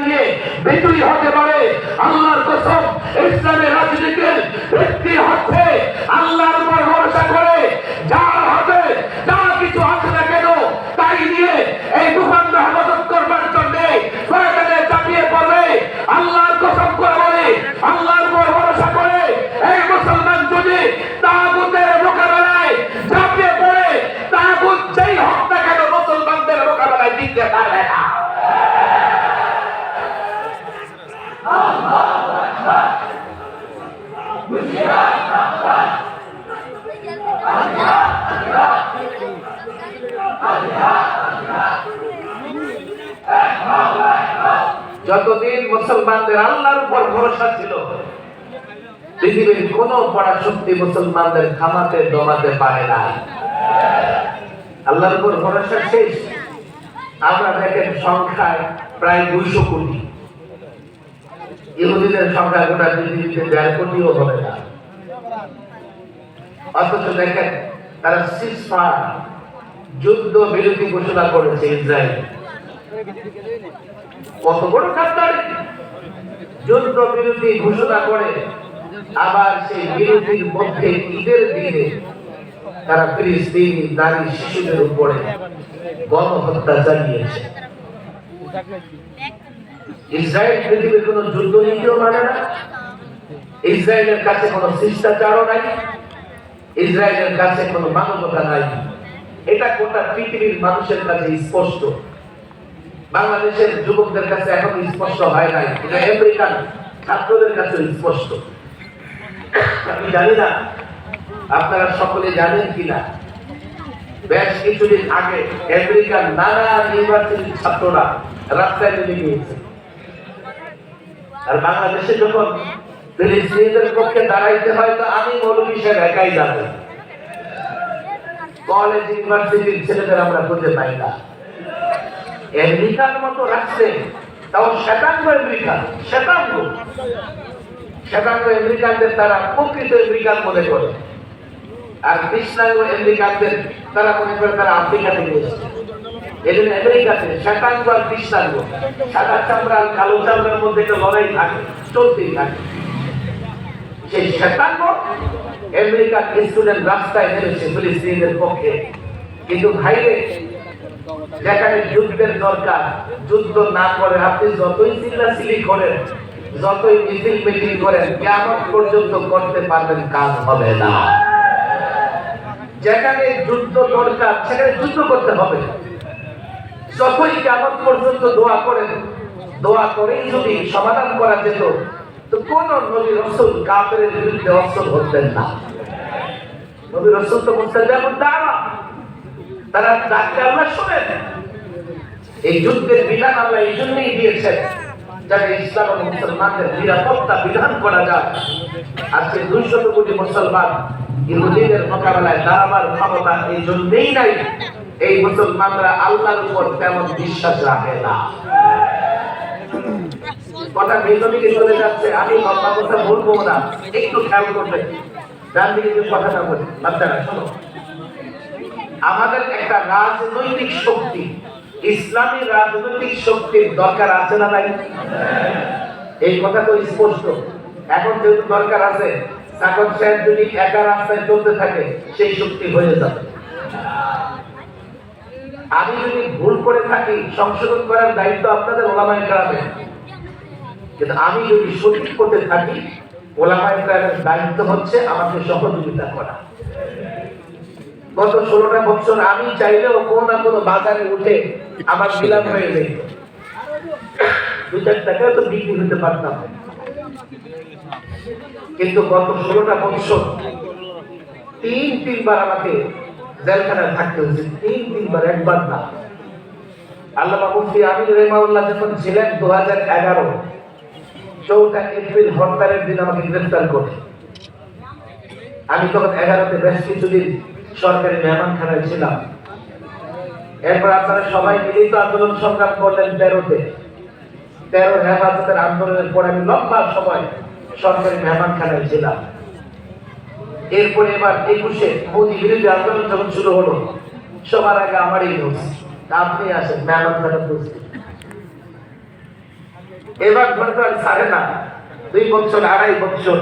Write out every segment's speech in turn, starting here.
নিয়ে বিজয়ী হতে পারে। আল্লাহর কসম, ইসলামের রাজনীতির ভিত্তি হচ্ছে আল্লাহর উপর ভরসা করে যার হাতে যা কিছু আছে না কেন তাই নিয়ে এই ভূখণ্ড হেফাজত করবার জন্য প্রয়োজনে চাপিয়ে পড়বে। আল্লাহর কসম করে বলে, আল্লাহর উপর ভরসা করে এই মুসলমান যদি তাগুতের মোকাবেলায় ঝাঁপিয়ে পড়ে, তাগুত যেই হোক না কেন মুসলমানদের মোকাবেলায় টিকতে পারবে না। যতদিন মুসলমানদের আল্লাহর উপর ভরসা ছিল, পৃথিবীর কোন বড় শক্তি মুসলমানদের থামাতে দমাতে পারে না। আল্লাহর উপর ভরসা শেষ। আমরা দেখেন সংখ্যায় প্রায় 200 কোটি, ইহুদিদের সংখ্যা গোটা পৃথিবীতে 1.5 কোটিও হবে না। অথচ দেখেন তারা সিজফায়ার যুদ্ধ বিরতি ঘোষণা করেছে ইসরায়েল। কত বড় গাদ্দারি! যুদ্ধ বিরতি ঘোষণা করে আবার সেই বিরতির মধ্যে ঈদের দিনে তারা ফিলিস্তিনি নারী শিশুদের উপরে গণহত্যা চালিয়েছে। ইসরায়েল পৃথিবীর কোন যুদ্ধ নীতিও মানে না, ইসরায়েলের কাছে কোন শিষ্টাচারও নাই, ইসরায়েলের কাছে কোন মানবতা নাই। এটা গোটা পৃথিবীর মানুষের কাছে স্পষ্ট। বাংলাদেশের যুবকদের কাছে এখন স্পষ্ট হয় নাই, এটা আমেরিকান ছাত্রদের কাছে স্পষ্ট। আমি জানি না আপনারা সকলে জানেন কিনা, বেশ কিছুদিন আগে আমেরিকার নানা ইউনিভার্সিটির ছাত্ররা রাস্তায় নেমে গিয়েছে। আর বাংলাদেশে যখন ফিলিস্তিনিদের পক্ষে দাঁড়াইতে হয়, তো আমি মৌলভী সাহেব একাই যাবো। কলেজ ইউনিভার্সিটির ছেলেদের আমরা খুঁজে পাই না। আমেরিকার মতো রাষ্ট্রে, তাও শ্বেতাঙ্গ আমেরিকা, শ্বেতাঙ্গ আমেরিকানদের তারা প্রকৃত আমেরিকান মনে করে, আর কৃষ্ণাঙ্গ আমেরিকানদের তারা মনে করে তারা আফ্রিকা থেকে এসেছে। এজন্য আমেরিকাতে শ্বেতাঙ্গ আর কৃষ্ণাঙ্গ, সাদা চামড়া আর কালো চামড়ার মধ্যে একটা লড়াই থাকে, চলতেই থাকে। সেই শ্বেতাঙ্গ আমেরিকার স্টুডেন্ট রাস্তায় নেমেছে ফিলিস্তিনিদের পক্ষে। কিন্তু ভাইরে, যেখানে যুদ্ধের দরকার, যুদ্ধ না করে আপনি যতই চিল্লাচিল্লি করেন, যতই মিছিল মিটিং করেন, কিয়ামত পর্যন্ত করতে পারবেন, কাজ হবে না। যেখানে যুদ্ধ দরকার সেখানে যুদ্ধ করতে হবে। যতই কিয়ামত পর্যন্ত দোয়া করেন, দোয়া করেই যদি সমাধান করা যেত, তো কোন নবী রাসূল কাফেরের বিরুদ্ধে অস্ত্র ধরতেন না। নবী রাসূল তো মুস্তাজাবুদ দাওয়া, তারা ডাকতে আল্লাহ শোনেন। এই যুদ্ধের বিধান আল্লাহ এই জন্যই দিয়েছেন যাতে ইসলাম ও মুসলমানদের নিরাপত্তা বিধান করা যায়। আজকে 200 কোটি মুসলমান ইহুদিদের মোকাবেলায় দাঁড়াবার ক্ষমতা এই জন্যই নাই, এই মুসলমানরা আল্লাহর উপর তেমন বিশ্বাস রাখে না। কথা বিজমিকে চলে যাচ্ছে, আমি লম্বা কথা বলবো না, একটু খেয়াল করবেন। ডান দিকে যে কথাটা বলি, বাচ্চারা শোনো। আমাদের একটা রাজনৈতিক শক্তি, ইসলামী রাজনৈতিক শক্তির দরকার আছে না নাই? এই কথা তো স্পষ্ট। এখন যেহেতু দরকার আছে, সাকত সাহেব যদি একা রাস্তায় চলতে থাকে, সেই শক্তি হয়ে যাবে। আমি যদি ভুল করে থাকি, সংশোধন করার দায়িত্ব আপনাদের ওলামায়ে কেরামের। কিন্তু আমি যদি সঠিক পথে থাকি, ওলামায়ে কেরামের দায়িত্ব হচ্ছে আমাকে সহযোগিতা করা। গত 16টা বছর আমি চাইলেও কোনো না কোনো বাজারে উঠে আমার নিলাম হয়ে যেত, 2-4 টাকা তো বিক্রি হতে পারতাম। কিন্তু গত 16টা বছর 3 বার আমাকে জেলখানায় থাকতে হয়েছে। 3 বার, একবার না। আল্লামা মুফতি আমির রহিমাহুল্লাহ যখন ছিলেন 2011 4 এপ্রিল হরতালের দিন আমাকে গ্রেফতার করে। আমি তখন 11তে বেশ কিছুদিন সরকারি মেহমানখানায় ছিলাম। এরপর আপনারা সবাই মিলিত আন্দোলন সংগ্রাম করলেন 13তে। 13 হেফাজতের আন্দোলনের পর আমি লম্বা সময় সরকারি মেহমানখানায় ছিলাম। এরপরে এবার 21-এ মোদী বিরোধী আন্দোলন যখন শুরু হলো, সবার আগে আমারই নিউজ, আপনি আসেন মেহমানখানা উপস্থিত। এবার ধরে তো আর ছাড়ে না, 2 বছর 2.5 বছর।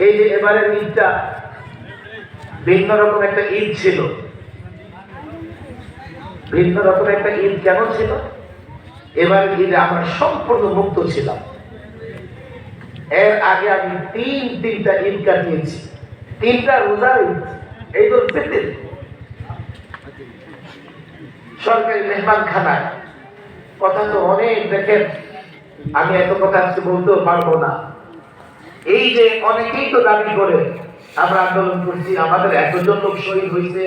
এই যে এবারের ঈদটা ভিন্ন রকম একটা ঈদ ছিল। ভিন্ন রকম একটা ঈদ কেন ছিল? এবার ঈদে আমরা সম্পূর্ণ মুক্ত ছিলাম। এর আগে আমি তিনটা ঈদ কাটিয়েছি, 3টা রোজার ঈদ, এই তো সরকারি মেহমানখানায়। কথা তো অনেক, দেখেন আমি এত কথা আজকে বলতেও পারবো না। এই যে অনেকেই তো দাবি করে আমরা আন্দোলন করছি, আমাদের এতজন লোক শহীদ হয়েছে,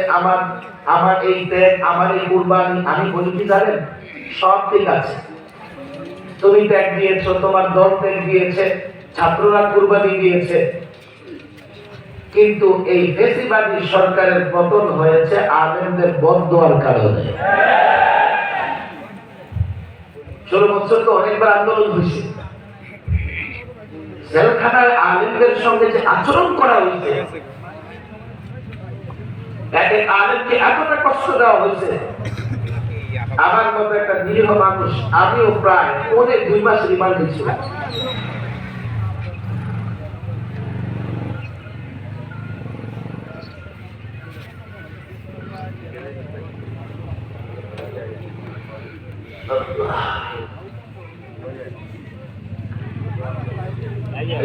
আমার এই ত্যাগ, আমার এই কুরবানি। আমি বলি কি জানেন, সব ঠিক আছে, তুমি ত্যাগ দিয়েছো, তোমার দল ত্যাগ দিয়েছে, ছাত্ররা কুরবানি দিয়েছে, কিন্তু এই ফ্যাসিবাদী সরকারের পতন হয়েছে আলেমদের বদদোয়ার কারণে। 16 বছর তো অনেকবার আন্দোলন হয়েছে। জেলখানার আলেমদের সঙ্গে যে আচরণ করা হয়েছে, এক আলেমকে এতটা কষ্ট দেওয়া হয়েছে। আমার মতো একটা নিরীহ মানুষ, আমিও প্রায় 2 মাস রিমান্ডে ছিলাম।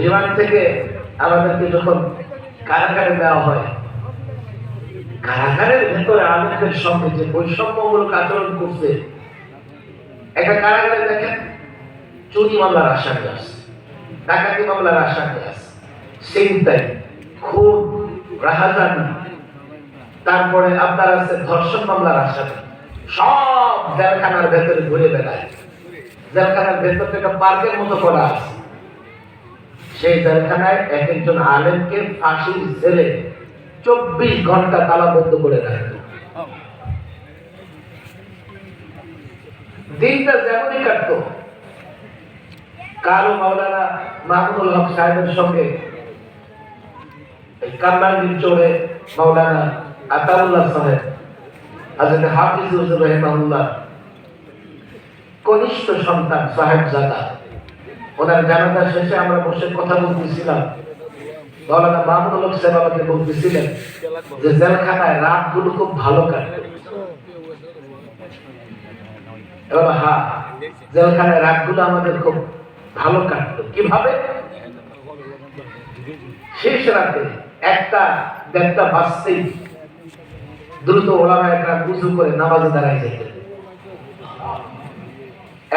রিমান্ড থেকে আমাদেরকে যখন কারাগারে দেওয়া হয়, কারাগারের ভেতরে আলেমদের সঙ্গে যে বৈষম্যমূলক আচরণ করছে, একটা কারাগারে দেখেন চুরি মামলার আসামি আছে, ডাকাতি মামলার আসামি আছে, ছিনতাই, খুন, রাহাজানি, তারপরে আপনার আছে ধর্ষণ মামলার আসামি, সব জেলখানার ভেতরে ঘুরে বেড়ায়। জেলখানার ভেতর থেকে পার্কের মতো করা আছে। সেই জেলখানায় একজন আলেমকে ফাঁসির জেলে 24 ঘন্টা তালাবদ্ধ করে রাখত। দিনটা যেমনই কাটতো। কারো মাওলানা মাহমুদুল হক সাহেবের সঙ্গে কামরাঙ্গীর চোরে মাওলানা আতাউল্লাহ সাহেব, হযরত হাফিজ হুজুর রাহিমাহুল্লাহ কনিষ্ঠ সন্তান সাহেবজাদা, ওনার জানাজা শেষে আমরা বসে কথা বলতেছিলাম। মাওলানা মাহমুদুল হক সাহেব আমাকে বলতেছিলেন যে জেলখানায় রাতগুলো খুব ভালো কাটতো। এবার হ্যাঁ, জেলখানায় রাতগুলো আমাদের খুব ভালো কাটতো। কিভাবে? শেষ রাতে 1টা-1:30 বাজতেই দ্রুত ওলামা একরাম ওযু করে নামাজে দাঁড়ায় যেতেন।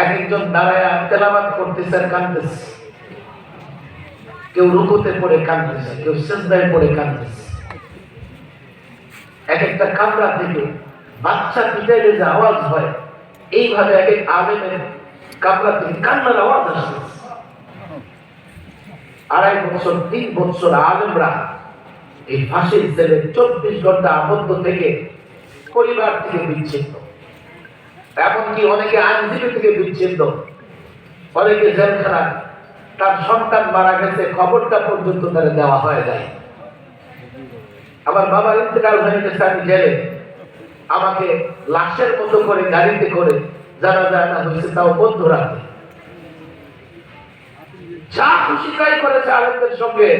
একজন দাঁড়ায় তেলাওয়াত করতেছে, কাঁদতেছে, কেউ রুকুতে পড়ে কাঁদতেছে, কেউ সিজদায় পড়ে কাঁদতেছে। একটা কামরা থেকে বাচ্চা পিটাইলে যে আওয়াজ হয়, এইভাবে এক আলেমের কামরা থেকে কান্নার আওয়াজ আসতেছে। 2.5 বছর 3 বছর আলেমরা এই ফাঁসির জেলে 24 ঘন্টা আবদ্ধ থেকে পরিবার থেকে বিচ্ছিন্ন, এমনকি অনেকে আইনজীবী থেকে বিচ্ছিন্ন, অনেকে জেলখানায় তার সন্তান মারা গেছে খবরটা পর্যন্ত তারা দেওয়া হয় নাই। আমার বাবার ইন্তেকাল হয়ে গেছে, আমি জেলে, আমাকে লাশের মতো করে গাড়িতে করে জানাজা আনা হয়েছে, তাও বন্ধ রাখে। যা খুশি তাই করেছে আলেমদের সঙ্গে।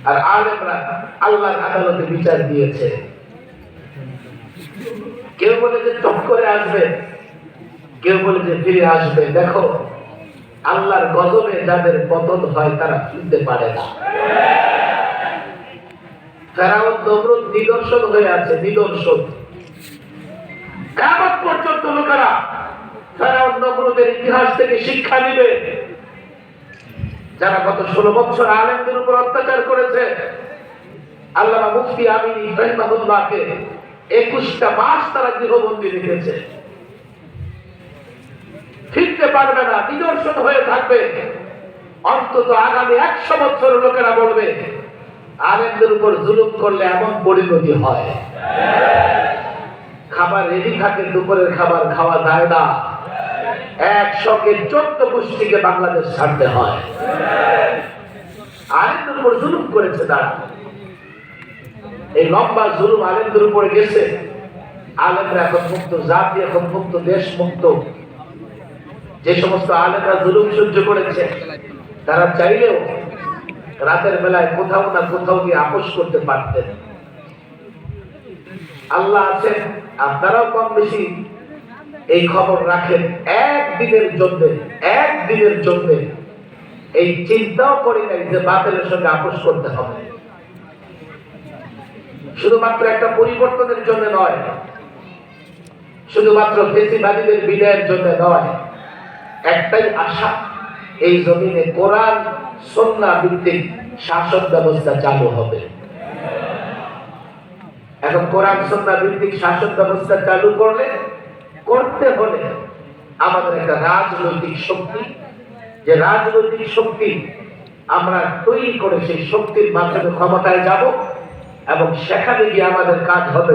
আর আলেমরা আল্লাহর আদালতে বিচার দিয়েছে। কেউ বলে যে টপ করে আসবে, কেউ বলে যে ফিরে আসবে। দেখো, আল্লাহর গজবে যাদের পতন হয় তারা ফিরতে পারে না। ফেরাউন নমরুদ নিদর্শন হয়ে আছে, নিদর্শন। কিয়ামত পর্যন্ত লোকেরা ফেরাউন নমরুদের ইতিহাস থেকে শিক্ষা নিবে। যারা গত 16 বছর আলেমদের উপর অত্যাচার করেছে, আল্লামা মুফতি আমিন রাহিমাহুল্লাহকে 21টা মাস তারা গৃহবন্দী রেখেছে। ফিরতে পারবে না, নিদর্শন হয়ে থাকবে। অন্তত আগামী 100 বছর লোকেরা বলবে আলেমদের উপর জুলুম করলে এমন পরিণতি হয়। খাবার রেডি থাকে, দুপুরের খাবার খাওয়া যায় না, একসঙ্গে 14 গোষ্ঠীকে বাংলাদেশ ছাড়তে হয়। আলেমদের উপর জুলুম করেছে তারা। এই লম্বা জুলুম আলেমদের উপরে গেছে। আলেমরা এখন মুক্ত, জাতি এখন মুক্ত, দেশ মুক্ত। যে সমস্ত আলেমরা জুলুম সহ্য করেছে তারা চাইলেও রাতের বেলায় কোথাও না কোথাও গিয়ে আপোষ করতে পারতেন। আল্লাহ আছেন, আপনারাও কম বেশি এই খবর রাখেন। একদিনের জন্য এই চিন্তাও করি নাই যে বাতিলের সঙ্গে আপোষ করতে হবে। শুধুমাত্র একটা পরিবর্তনের জন্য নয়, শুধুমাত্র ফেসিবাদীদের বিদায়ের জন্য নয়, একটাই আশা, এই জমিনে কোরআন সুন্নাহ ভিত্তিক শাসন ব্যবস্থা চালু হবে। এখন কোরআন সুন্নাহ ভিত্তিক শাসন ব্যবস্থা চালু করতে হলে আমাদের একটা রাজনৈতিক শক্তি, যে রাজনৈতিক শক্তি আমরা তৈরি করে সেই শক্তির মাধ্যমে ক্ষমতায় যাব, এবং সেখানে গিয়ে আমাদের কাজ হবে